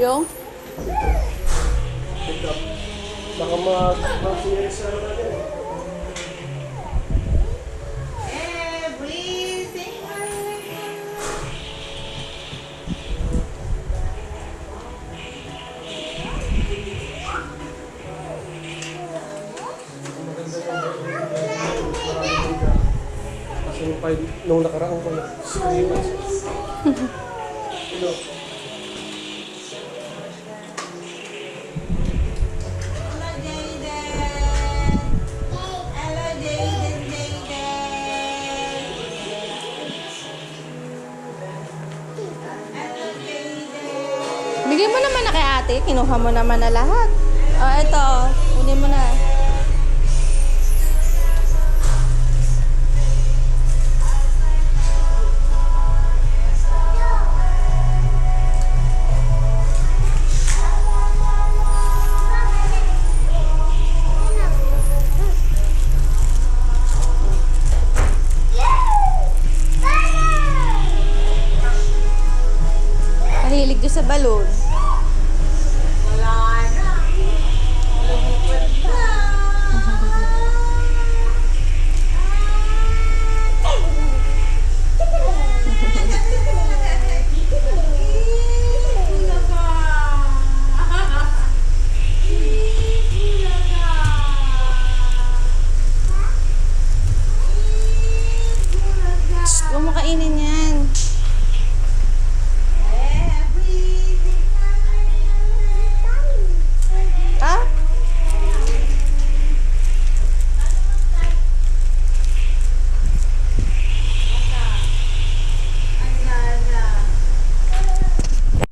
Yung? Baka mag-serious na natin. Kasi nung nakaraan ko na Hello. Bigay mo naman na kay ate. Kinuha mo naman na lahat. Oh, ito. Kunin mo na. Mahilig ko sa balon. Wala na. Lumipad na. Huwag mo kainin yan.